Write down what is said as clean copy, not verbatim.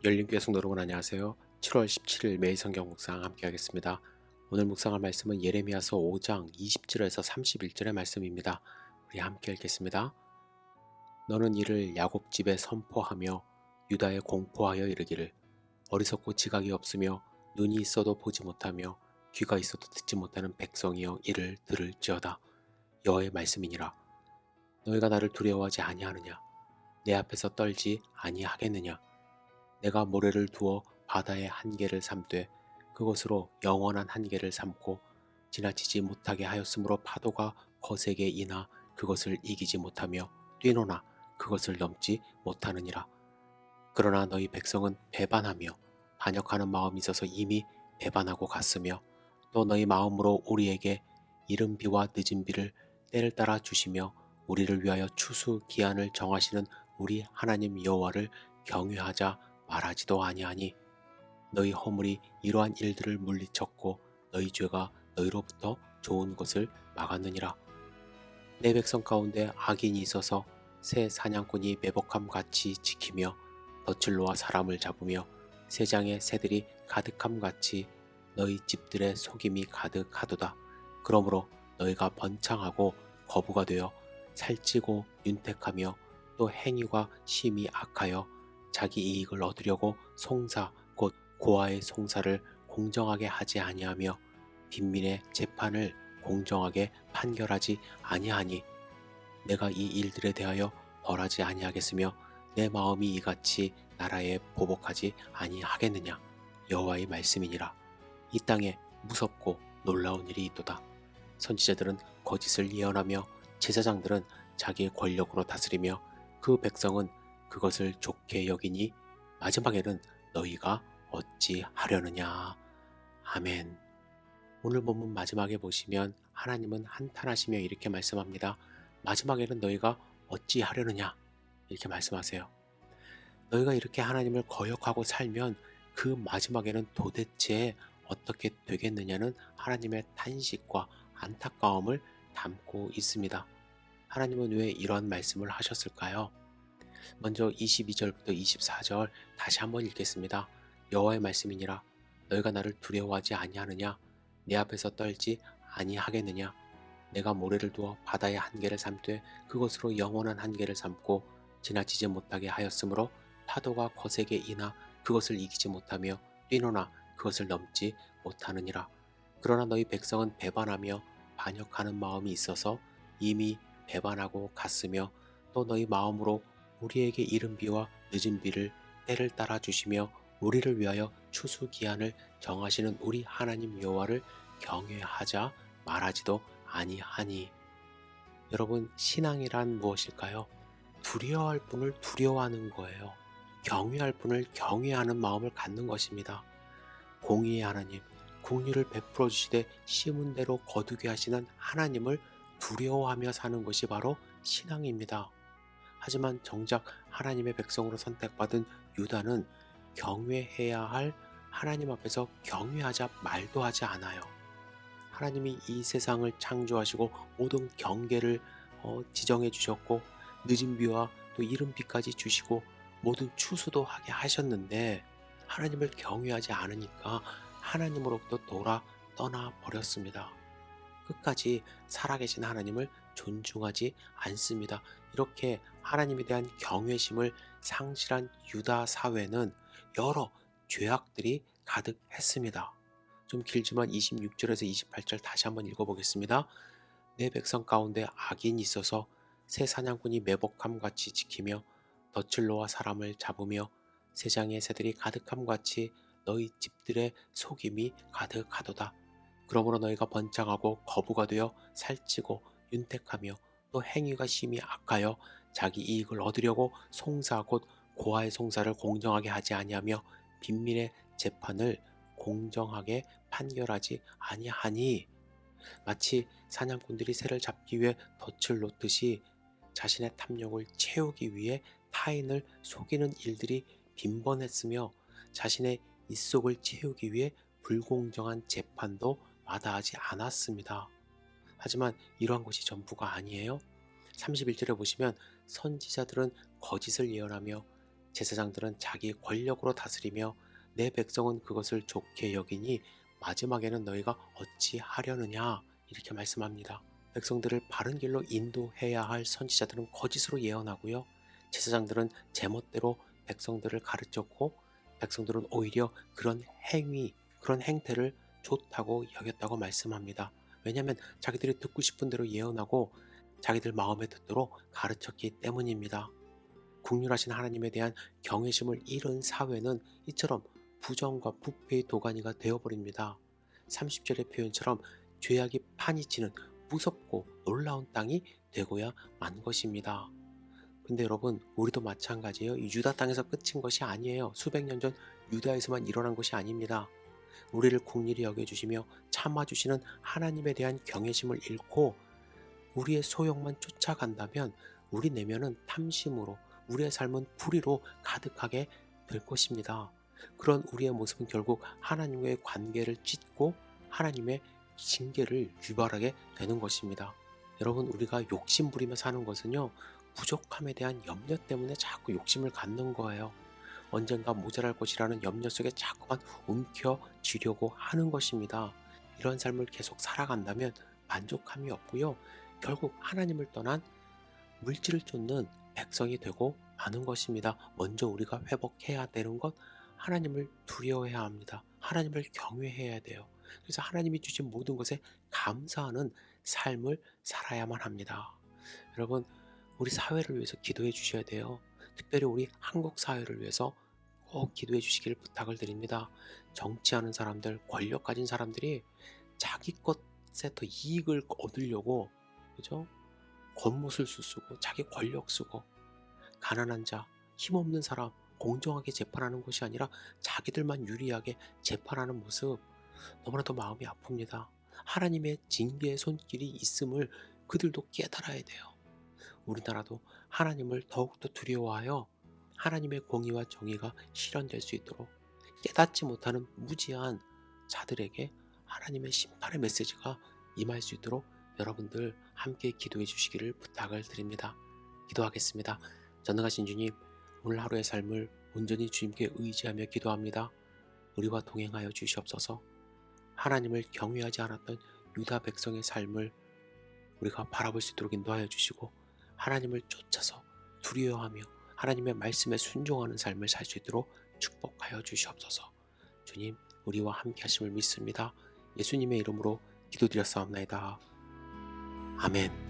열린교회 성도 여러분 안녕하세요. 7월 17일 매일 성경 묵상 함께 하겠습니다. 오늘 묵상할 말씀은 예레미야서 5장 20절에서 31절의 말씀입니다. 우리 함께 읽겠습니다. 너는 이를 야곱 집에 선포하며 유다에 공포하여 이르기를 어리석고 지각이 없으며 눈이 있어도 보지 못하며 귀가 있어도 듣지 못하는 백성이여 이를 들을지어다. 여호와의 말씀이니라. 너희가 나를 두려워하지 아니하느냐? 내 앞에서 떨지 아니하겠느냐? 내가 모래를 두어 바다의 한계를 삼되 그것으로 영원한 한계를 삼고 지나치지 못하게 하였으므로 파도가 거세게 이나 그것을 이기지 못하며 뛰노나 그것을 넘지 못하느니라. 그러나 너희 백성은 배반하며 반역하는 마음이 있어서 이미 배반하고 갔으며 또 너희 마음으로 우리에게 이른 비와 늦은 비를 때를 따라 주시며 우리를 위하여 추수 기한을 정하시는 우리 하나님 여호와를 경외하자 말하지도 아니하니 너희 허물이 이러한 일들을 물리쳤고 너희 죄가 너희로부터 좋은 것을 막았느니라. 내 백성 가운데 악인이 있어서 새 사냥꾼이 매복함 같이 지키며 덫을 놓아 사람을 잡으며 새장의 새들이 가득함 같이 너희 집들의 속임이 가득하도다. 그러므로 너희가 번창하고 거부가 되어 살찌고 윤택하며 또 행위가 심히 악하여 자기 이익을 얻으려고 송사 곧 고아의 송사를 공정하게 하지 아니하며 빈민의 재판을 공정하게 판결하지 아니하니 내가 이 일들에 대하여 벌하지 아니하겠으며 내 마음이 이같이 나라에 보복하지 아니하겠느냐. 여호와의 말씀이니라. 이 땅에 무섭고 놀라운 일이 있도다. 선지자들은 거짓을 예언하며 제사장들은 자기의 권력으로 다스리며 그 백성은 그것을 좋게 여기니 마지막에는 너희가 어찌 하려느냐. 아멘. 오늘 본문 마지막에 보시면 하나님은 한탄하시며 이렇게 말씀합니다. 마지막에는 너희가 어찌 하려느냐 이렇게 말씀하세요. 너희가 이렇게 하나님을 거역하고 살면 그 마지막에는 도대체 어떻게 되겠느냐는 하나님의 탄식과 안타까움을 담고 있습니다. 하나님은 왜 이런 말씀을 하셨을까요? 먼저 22절부터 24절 다시 한번 읽겠습니다. 여호와의 말씀이니라. 너희가 나를 두려워하지 아니하느냐? 내 앞에서 떨지 아니하겠느냐? 내가 모래를 두어 바다의 한계를 삼되 그것으로 영원한 한계를 삼고 지나치지 못하게 하였으므로 파도가 거세게 이나 그것을 이기지 못하며 뛰노나 그것을 넘지 못하느니라. 그러나 너희 백성은 배반하며 반역하는 마음이 있어서 이미 배반하고 갔으며 또 너희 마음으로 우리에게 이른 비와 늦은 비를 때를 따라 주시며 우리를 위하여 추수 기한을 정하시는 우리 하나님 여호와를 경외하자 말하지도 아니하니. 여러분, 신앙이란 무엇일까요? 두려워할 분을 두려워하는 거예요. 경외할 분을 경외하는 마음을 갖는 것입니다. 공의의 하나님, 공의를 베풀어 주시되 심은 대로 거두게 하시는 하나님을 두려워하며 사는 것이 바로 신앙입니다. 하지만 정작 하나님의 백성으로 선택받은 유다는 경외해야 할 하나님 앞에서 경외하자 말도 하지 않아요. 하나님이 이 세상을 창조하시고 모든 경계를 지정해 주셨고 늦은 비와 또 이른 비까지 주시고 모든 추수도 하게 하셨는데 하나님을 경외하지 않으니까 하나님으로부터 떠나 버렸습니다. 끝까지 살아계신 하나님을 존중하지 않습니다. 이렇게 하나님에 대한 경외심을 상실한 유다 사회는 여러 죄악들이 가득했습니다. 좀 길지만 26절에서 28절 다시 한번 읽어보겠습니다. 내 백성 가운데 악인이 있어서 새 사냥꾼이 매복함 같이 지키며 덫을 놓아 사람을 잡으며 새장의 새들이 가득함 같이 너희 집들의 속임이 가득하도다. 그러므로 너희가 번창하고 거부가 되어 살찌고 윤택하며 또 행위가 심히 악하여 자기 이익을 얻으려고 송사 곧 고아의 송사를 공정하게 하지 아니하며 빈민의 재판을 공정하게 판결하지 아니하니. 마치 사냥꾼들이 새를 잡기 위해 덫을 놓듯이 자신의 탐욕을 채우기 위해 타인을 속이는 일들이 빈번했으며 자신의 입속을 채우기 위해 불공정한 재판도 마다하지 않았습니다. 하지만 이러한 것이 전부가 아니에요. 31절에 보시면 선지자들은 거짓을 예언하며 제사장들은 자기 권력으로 다스리며 내 백성은 그것을 좋게 여기니 마지막에는 너희가 어찌 하려느냐 이렇게 말씀합니다. 백성들을 바른 길로 인도해야 할 선지자들은 거짓으로 예언하고요. 제사장들은 제멋대로 백성들을 가르쳤고 백성들은 오히려 그런 행위, 그런 행태를 좋다고 여겼다고 말씀합니다. 왜냐하면 자기들이 듣고 싶은 대로 예언하고 자기들 마음에 듣도록 가르쳤기 때문입니다. 국률하신 하나님에 대한 경외심을 잃은 사회는 이처럼 부정과 부패의 도가니가 되어버립니다. 30절의 표현처럼 죄악이 파니치는 무섭고 놀라운 땅이 되고야 만 것입니다. 근데 여러분, 우리도 마찬가지예요. 이 유다 땅에서 끝인 것이 아니에요. 수백 년 전 유다에서만 일어난 것이 아닙니다. 우리를 긍휼히 여겨주시며 참아주시는 하나님에 대한 경외심을 잃고 우리의 소욕만 쫓아간다면 우리 내면은 탐심으로, 우리의 삶은 불의로 가득하게 될 것입니다. 그런 우리의 모습은 결국 하나님과의 관계를 찢고 하나님의 징계를 유발하게 되는 것입니다. 여러분, 우리가 욕심 부리며 사는 것은요, 부족함에 대한 염려 때문에 자꾸 욕심을 갖는 거예요. 언젠가 모자랄 것이라는 염려 속에 자꾸만 움켜쥐려고 하는 것입니다. 이런 삶을 계속 살아간다면 만족함이 없고요. 결국 하나님을 떠난 물질을 쫓는 백성이 되고 마는 것입니다. 먼저 우리가 회복해야 되는 것, 하나님을 두려워해야 합니다. 하나님을 경외해야 돼요. 그래서 하나님이 주신 모든 것에 감사하는 삶을 살아야만 합니다. 여러분, 우리 사회를 위해서 기도해 주셔야 돼요. 특별히 우리 한국 사회를 위해서 꼭 기도해 주시기를 부탁을 드립니다. 정치하는 사람들, 권력 가진 사람들이 자기 것에 더 이익을 얻으려고, 그죠? 겉모술수 쓰고 자기 권력 쓰고 가난한 자, 힘없는 사람 공정하게 재판하는 것이 아니라 자기들만 유리하게 재판하는 모습, 너무나도 마음이 아픕니다. 하나님의 징계의 손길이 있음을 그들도 깨달아야 돼요. 우리나라도 하나님을 더욱더 두려워하여 하나님의 공의와 정의가 실현될 수 있도록 깨닫지 못하는 무지한 자들에게 하나님의 심판의 메시지가 임할 수 있도록 여러분들 함께 기도해 주시기를 부탁을 드립니다. 기도하겠습니다. 전능하신 주님, 오늘 하루의 삶을 온전히 주님께 의지하며 기도합니다. 우리와 동행하여 주시옵소서. 하나님을 경외하지 않았던 유다 백성의 삶을 우리가 바라볼 수 있도록 인도하여 주시고, 하나님을 쫓아서 두려워하며 하나님의 말씀에 순종하는 삶을 살 수 있도록 축복하여 주시옵소서. 주님, 우리와 함께 하심을 믿습니다. 예수님의 이름으로 기도드렸사옵나이다. 아멘.